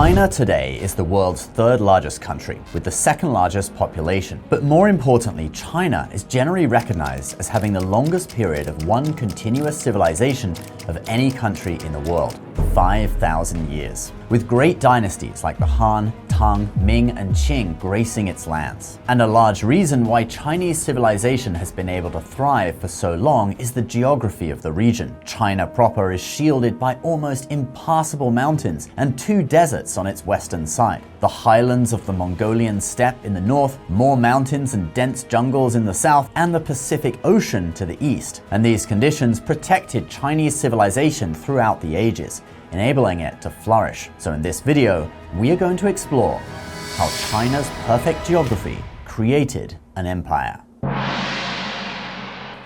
China today is the world's third largest country, with the second largest population. But more importantly, China is generally recognized as having the longest period of one continuous civilization of any country in the world, 5,000 years, with great dynasties like the Han, Tang, Ming, and Qing gracing its lands. And a large reason why Chinese civilization has been able to thrive for so long is the geography of the region. China proper is shielded by almost impassable mountains and two deserts on its western side. The highlands of the Mongolian steppe in the north, more mountains and dense jungles in the south, and the Pacific Ocean to the east. And these conditions protected Chinese civilization throughout the ages, enabling it to flourish. So in this video, we are going to explore how China's perfect geography created an empire.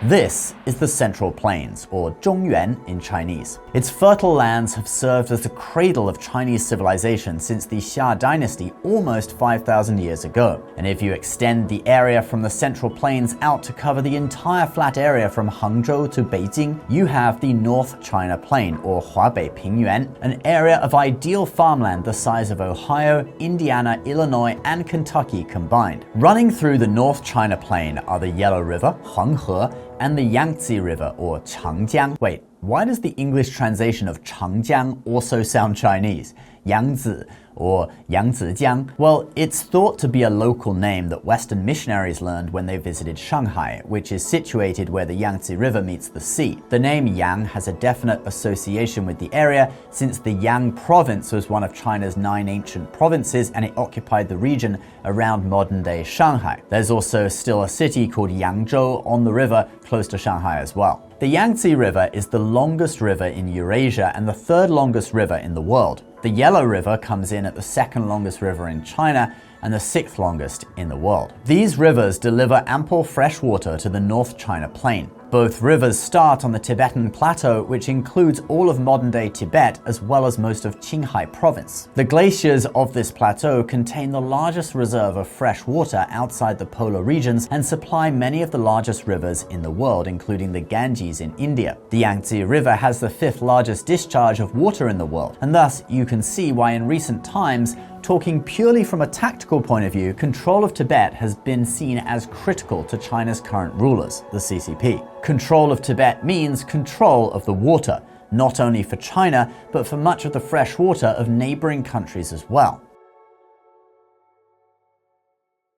This is the Central Plains, or Zhongyuan in Chinese. Its fertile lands have served as the cradle of Chinese civilization since the Xia dynasty almost 5,000 years ago. And if you extend the area from the Central Plains out to cover the entire flat area from Hangzhou to Beijing, you have the North China Plain, or Huabei Pingyuan, an area of ideal farmland the size of Ohio, Indiana, Illinois, and Kentucky combined. Running through the North China Plain are the Yellow River, Huanghe, and the Yangtze River, or Changjiang. Wait, why does the English translation of Changjiang also sound Chinese? Yangtze or Yangtzejiang? Well, it's thought to be a local name that Western missionaries learned when they visited Shanghai, which is situated where the Yangtze River meets the sea. The name Yang has a definite association with the area since the Yang province was one of China's 9 ancient provinces and it occupied the region around modern-day Shanghai. There's also still a city called Yangzhou on the river close to Shanghai as well. The Yangtze River is the longest river in Eurasia and the third longest river in the world. The Yellow River comes in at the second longest river in China and the 6th longest in the world. These rivers deliver ample fresh water to the North China Plain. Both rivers start on the Tibetan Plateau, which includes all of modern-day Tibet as well as most of Qinghai province. The glaciers of this plateau contain the largest reserve of fresh water outside the polar regions and supply many of the largest rivers in the world, including the Ganges in India. The Yangtze River has the 5th largest discharge of water in the world, and thus you can see why in recent times, talking purely from a tactical point of view, control of Tibet has been seen as critical to China's current rulers, the CCP. Control of Tibet means control of the water, not only for China, but for much of the fresh water of neighboring countries as well.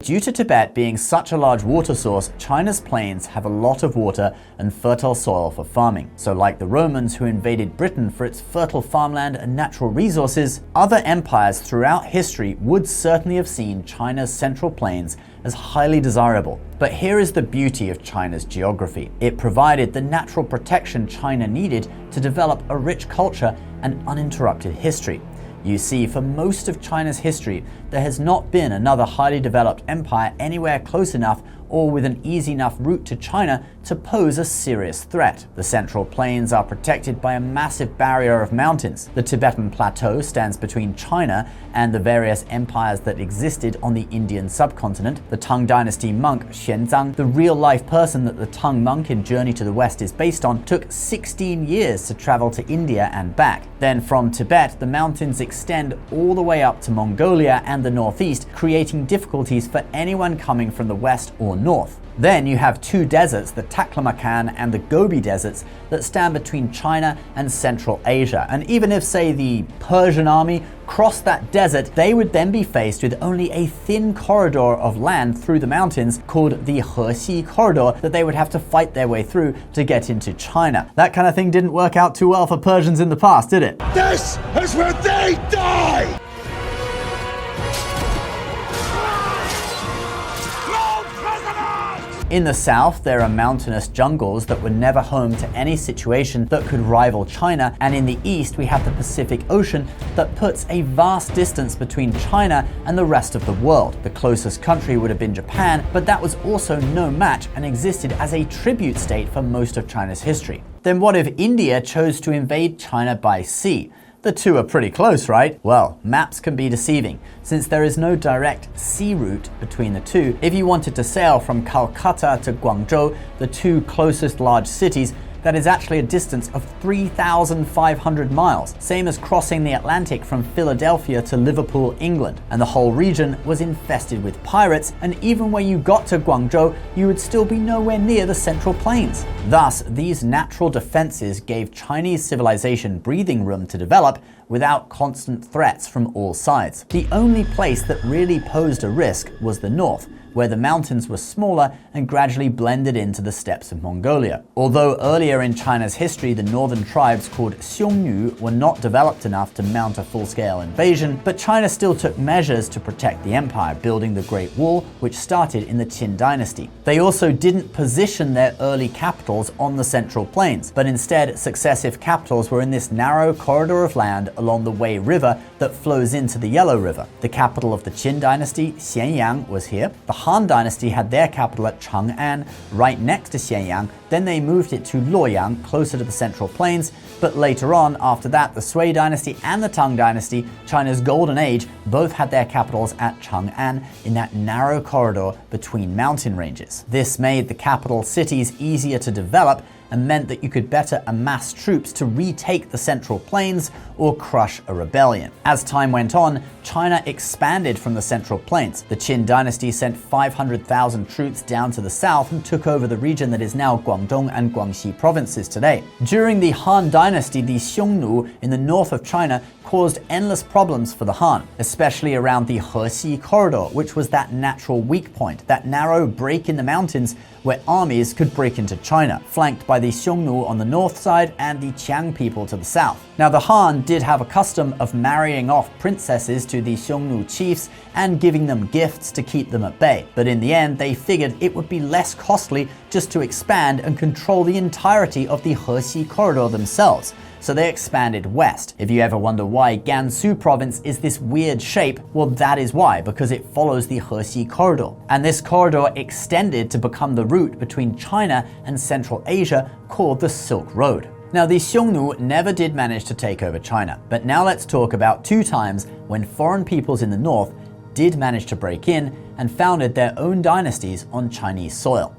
Due to Tibet being such a large water source, China's plains have a lot of water and fertile soil for farming. So like the Romans who invaded Britain for its fertile farmland and natural resources, other empires throughout history would certainly have seen China's Central Plains as highly desirable. But here is the beauty of China's geography. It provided the natural protection China needed to develop a rich culture and uninterrupted history. You see, for most of China's history, there has not been another highly developed empire anywhere close enough or with an easy enough route to China to pose a serious threat. The Central Plains are protected by a massive barrier of mountains. The Tibetan Plateau stands between China and the various empires that existed on the Indian subcontinent. The Tang Dynasty monk Xuanzang, the real-life person that the Tang monk in Journey to the West is based on, took 16 years to travel to India and back. Then from Tibet, the mountains extend all the way up to Mongolia and the northeast, creating difficulties for anyone coming from the west or north. Then you have two deserts, the Taklamakan and the Gobi deserts, that stand between China and Central Asia. And even if, say, the Persian army crossed that desert, they would then be faced with only a thin corridor of land through the mountains called the Hexi corridor that they would have to fight their way through to get into China. That kind of thing didn't work out too well for Persians in the past, did it? This is where they die! In the south, there are mountainous jungles that were never home to any situation that could rival China, and in the east we have the Pacific Ocean that puts a vast distance between China and the rest of the world. The closest country would have been Japan, but that was also no match and existed as a tribute state for most of China's history. Then what if India chose to invade China by sea? The two are pretty close, right? Well, maps can be deceiving, since there is no direct sea route between the two. If you wanted to sail from Calcutta to Guangzhou, the two closest large cities, that is actually a distance of 3,500 miles, same as crossing the Atlantic from Philadelphia to Liverpool, England. And the whole region was infested with pirates, and even when you got to Guangzhou, you would still be nowhere near the Central Plains. Thus, these natural defenses gave Chinese civilization breathing room to develop without constant threats from all sides. The only place that really posed a risk was the north, where the mountains were smaller and gradually blended into the steppes of Mongolia. Although earlier in China's history the northern tribes called Xiongnu were not developed enough to mount a full-scale invasion, but China still took measures to protect the empire, building the Great Wall, which started in the Qin dynasty. They also didn't position their early capitals on the Central Plains, but instead successive capitals were in this narrow corridor of land along the Wei River that flows into the Yellow River. The capital of the Qin dynasty, Xianyang, was here. The Han dynasty had their capital at Chang'an, right next to Xianyang. Then they moved it to Luoyang, closer to the Central Plains. But later on, after that, the Sui dynasty and the Tang dynasty, China's golden age, both had their capitals at Chang'an in that narrow corridor between mountain ranges. This made the capital cities easier to develop and meant that you could better amass troops to retake the Central Plains or crush a rebellion. As time went on, China expanded from the Central Plains. The Qin dynasty sent 500,000 troops down to the south and took over the region that is now Guangdong and Guangxi provinces today. During the Han dynasty, the Xiongnu in the north of China caused endless problems for the Han, especially around the Hexi corridor, which was that natural weak point, that narrow break in the mountains where armies could break into China, flanked by the Xiongnu on the north side and the Qiang people to the south. Now, the Han did have a custom of marrying off princesses to the Xiongnu chiefs and giving them gifts to keep them at bay. But in the end, they figured it would be less costly just to expand and control the entirety of the Hexi corridor themselves. So they expanded west. If you ever wonder why Gansu province is this weird shape, well, that is why, because it follows the Hexi corridor. And this corridor extended to become the route between China and Central Asia called the Silk Road. Now, the Xiongnu never did manage to take over China, but now let's talk about two times when foreign peoples in the north did manage to break in and founded their own dynasties on Chinese soil.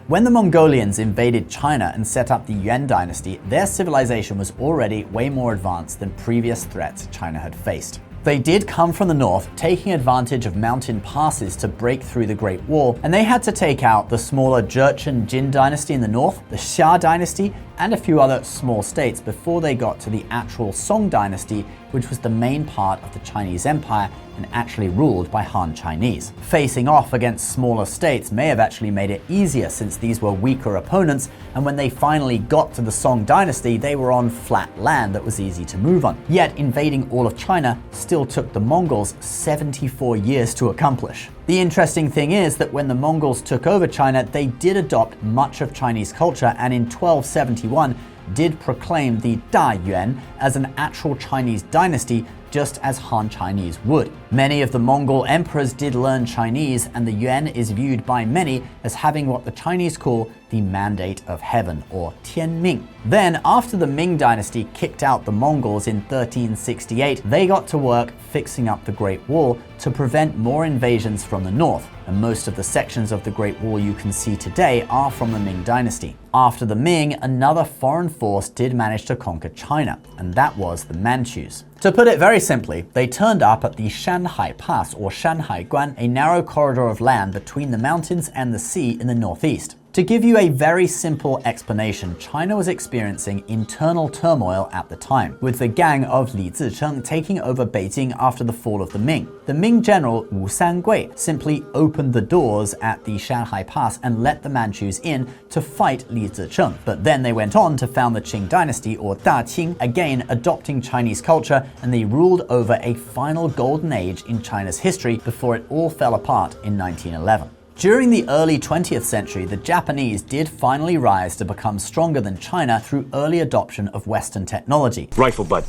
When the Mongolians invaded China and set up the Yuan dynasty, their civilization was already way more advanced than previous threats China had faced. They did come from the north, taking advantage of mountain passes to break through the Great Wall, and they had to take out the smaller Jurchen Jin dynasty in the north, the Xia dynasty, and a few other small states before they got to the actual Song dynasty, which was the main part of the Chinese Empire and actually ruled by Han Chinese. Facing off against smaller states may have actually made it easier since these were weaker opponents, and when they finally got to the Song dynasty, they were on flat land that was easy to move on. Yet invading all of China still took the Mongols 74 years to accomplish. The interesting thing is that when the Mongols took over China, they did adopt much of Chinese culture, and in 1271 did proclaim the Da Yuan as an actual Chinese dynasty, just as Han Chinese would. Many of the Mongol emperors did learn Chinese, and the Yuan is viewed by many as having what the Chinese call the Mandate of Heaven, or Tianming. Then, after the Ming dynasty kicked out the Mongols in 1368, they got to work fixing up the Great Wall to prevent more invasions from the north, and most of the sections of the Great Wall you can see today are from the Ming dynasty. After the Ming, another foreign force did manage to conquer China, and that was the Manchus. To put it very simply, they turned up at the Shanhai Pass, or Shanhai Guan, a narrow corridor of land between the mountains and the sea in the northeast. To give you a very simple explanation, China was experiencing internal turmoil at the time, with the gang of Li Zicheng taking over Beijing after the fall of the Ming. The Ming general Wu Sangui simply opened the doors at the Shanhai Pass and let the Manchus in to fight Li Zicheng. But then they went on to found the Qing dynasty, or Da Qing, again adopting Chinese culture, and they ruled over a final golden age in China's history before it all fell apart in 1911. During the early 20th century, the Japanese did finally rise to become stronger than China through early adoption of Western technology. Rifle butt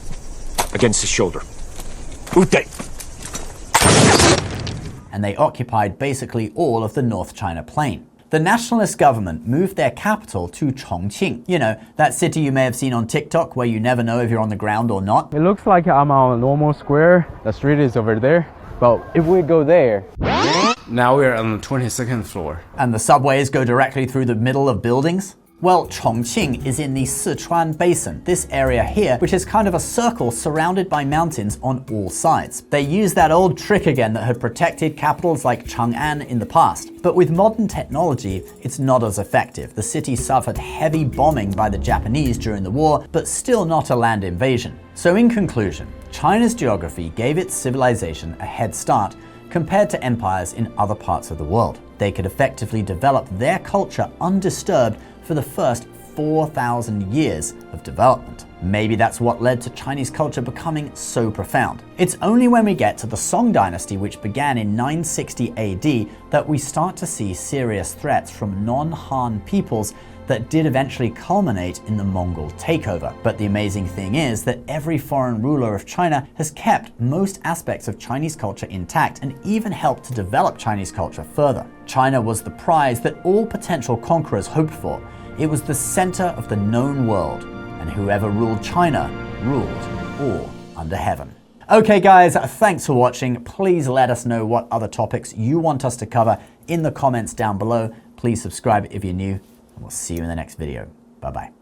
against the shoulder. Ute! And they occupied basically all of the North China Plain. The nationalist government moved their capital to Chongqing. You know, that city you may have seen on TikTok where you never know if you're on the ground or not. It looks like I'm on a normal square. The street is over there. But if we go there... Now we're on the 22nd floor. And the subways go directly through the middle of buildings? Well, Chongqing is in the Sichuan Basin, this area here, which is kind of a circle surrounded by mountains on all sides. They use that old trick again that had protected capitals like Chang'an in the past. But with modern technology, it's not as effective. The city suffered heavy bombing by the Japanese during the war, but still not a land invasion. So in conclusion, China's geography gave its civilization a head start compared to empires in other parts of the world. They could effectively develop their culture undisturbed for the first 4,000 years of development. Maybe that's what led to Chinese culture becoming so profound. It's only when we get to the Song dynasty, which began in 960 AD, that we start to see serious threats from non-Han peoples that did eventually culminate in the Mongol takeover. But the amazing thing is that every foreign ruler of China has kept most aspects of Chinese culture intact and even helped to develop Chinese culture further. China was the prize that all potential conquerors hoped for. It was the center of the known world, and whoever ruled China ruled all under heaven. Okay guys, thanks for watching. Please let us know what other topics you want us to cover in the comments down below. Please subscribe if you're new, and we'll see you in the next video. Bye-bye.